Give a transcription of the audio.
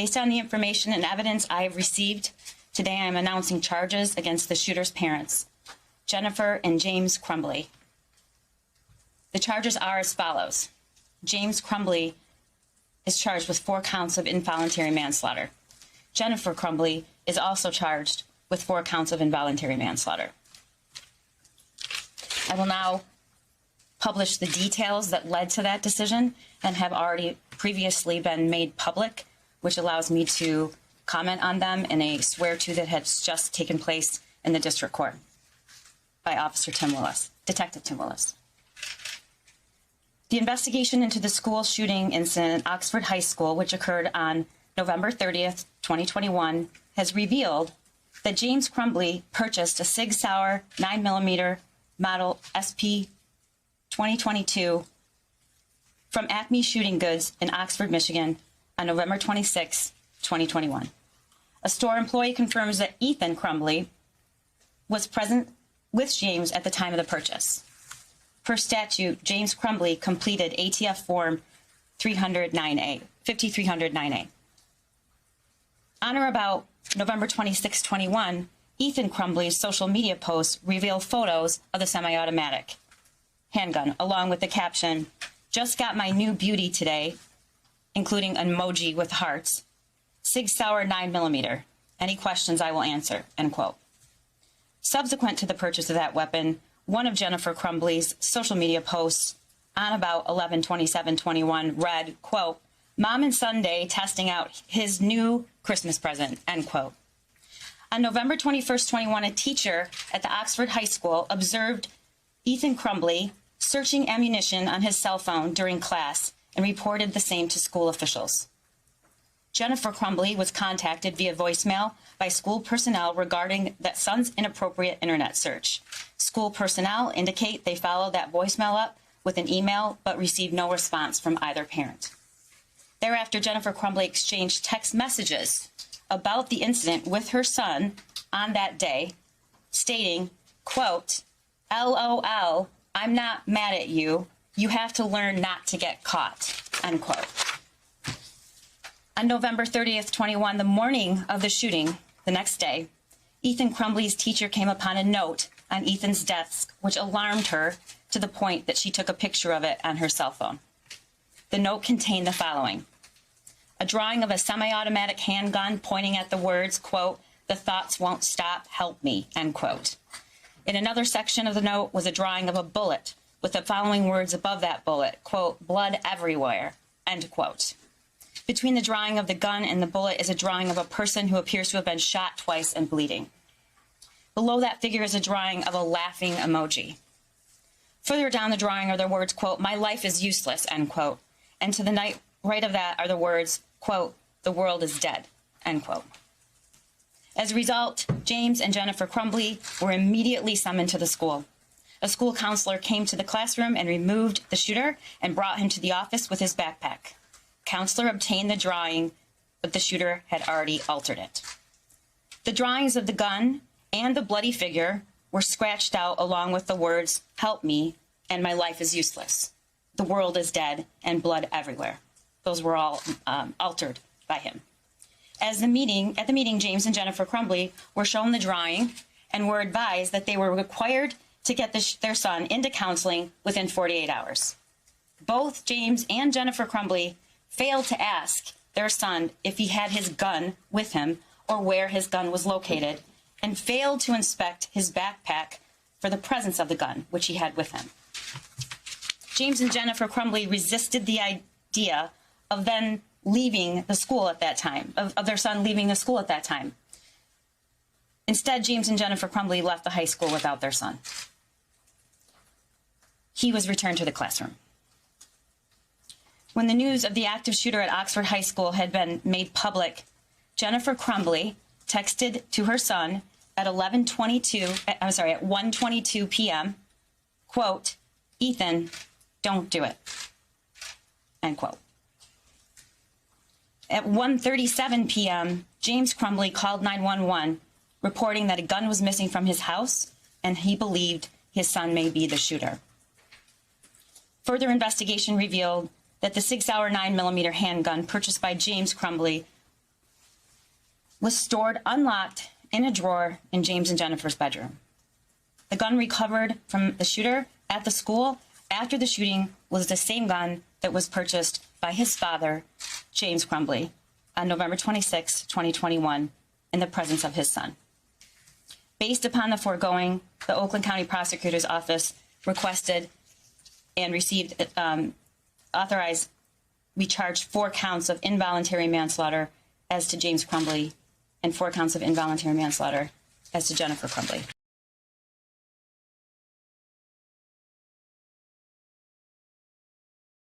Based on the information and evidence I have received, today I am announcing charges against the shooter's parents, Jennifer and James Crumbly. The charges are as follows. James Crumbly is charged with 4 counts of involuntary manslaughter. Jennifer Crumbly is also charged with 4 counts of involuntary manslaughter. I will now publish the details that led to that decision and have already previously been made public, which allows me to comment on them in a swear-to that has just taken place in the district court by Officer Tim Willis, Detective Tim Willis. The investigation into the school shooting incident at Oxford High School, which occurred on November 30th, 2021, has revealed that James Crumbly purchased a Sig Sauer 9mm model SP 2022 from Acme Shooting Goods in Oxford, Michigan on November 26, 2021. A store employee confirms that Ethan Crumbly was present with James at the time of the purchase. Per statute, James Crumbly completed ATF Form 5309A. On or about November 26, 21, Ethan Crumbly's social media posts reveal photos of the semi-automatic handgun, along with the caption, "Just got my new beauty today," including an emoji with hearts, "Sig Sauer 9mm. Any questions I will answer," end quote. Subsequent to the purchase of that weapon, one of Jennifer Crumbly's social media posts on about 11/27/21 read, quote, "Mom and Sunday testing out his new Christmas present," end quote. On November 21st, 21, a teacher at the Oxford High School observed Ethan Crumbly searching ammunition on his cell phone during class and reported the same to school officials. Jennifer Crumbly was contacted via voicemail by school personnel regarding that son's inappropriate internet search. School personnel indicate they followed that voicemail up with an email but received no response from either parent. Thereafter, Jennifer Crumbly exchanged text messages about the incident with her son on that day, stating, quote, "LOL, I'm not mad at you. You have to learn not to get caught," end quote. On November 30th, 21, the morning of the shooting, the next day, Ethan Crumbly's teacher came upon a note on Ethan's desk, which alarmed her to the point that she took a picture of it on her cell phone. The note contained the following: a drawing of a semi-automatic handgun pointing at the words, quote, "The thoughts won't stop, help me," end quote. In another section of the note was a drawing of a bullet with the following words above that bullet, quote, "Blood everywhere," end quote. Between the drawing of the gun and the bullet is a drawing of a person who appears to have been shot twice and bleeding. Below that figure is a drawing of a laughing emoji. Further down the drawing are the words, quote, "My life is useless," end quote. And to the right of that are the words, quote, "The world is dead," end quote. As a result, James and Jennifer Crumbly were immediately summoned to the school. A school counselor came to the classroom and removed the shooter and brought him to the office with his backpack. Counselor obtained the drawing, but the shooter had already altered it. The drawings of the gun and the bloody figure were scratched out along with the words, "Help me," and "My life is useless," "The world is dead," and "Blood everywhere." Those were all altered by him. At the meeting, James and Jennifer Crumbly were shown the drawing and were advised that they were required to get their son into counseling within 48 hours. Both James and Jennifer Crumbly failed to ask their son if he had his gun with him or where his gun was located, and failed to inspect his backpack for the presence of the gun, which he had with him. James and Jennifer Crumbly resisted the idea of then leaving the school at that time, of their son leaving the school at that time. Instead, James and Jennifer Crumbly left the high school without their son. He was returned to the classroom. When the news of the active shooter at Oxford High School had been made public, Jennifer Crumbly texted to her son at 1:22 p.m., quote, "Ethan, don't do it," end quote. At 1:37 p.m., James Crumbly called 911, reporting that a gun was missing from his house and he believed his son may be the shooter. Further investigation revealed that the Sig Sauer 9mm handgun purchased by James Crumbly was stored unlocked in a drawer in James and Jennifer's bedroom. The gun recovered from the shooter at the school after the shooting was the same gun that was purchased by his father, James Crumbly, on November 26, 2021, in the presence of his son. Based upon the foregoing, the Oakland County Prosecutor's Office requested and received, authorized, we charged 4 counts of involuntary manslaughter as to James Crumbly and 4 counts of involuntary manslaughter as to Jennifer Crumbly.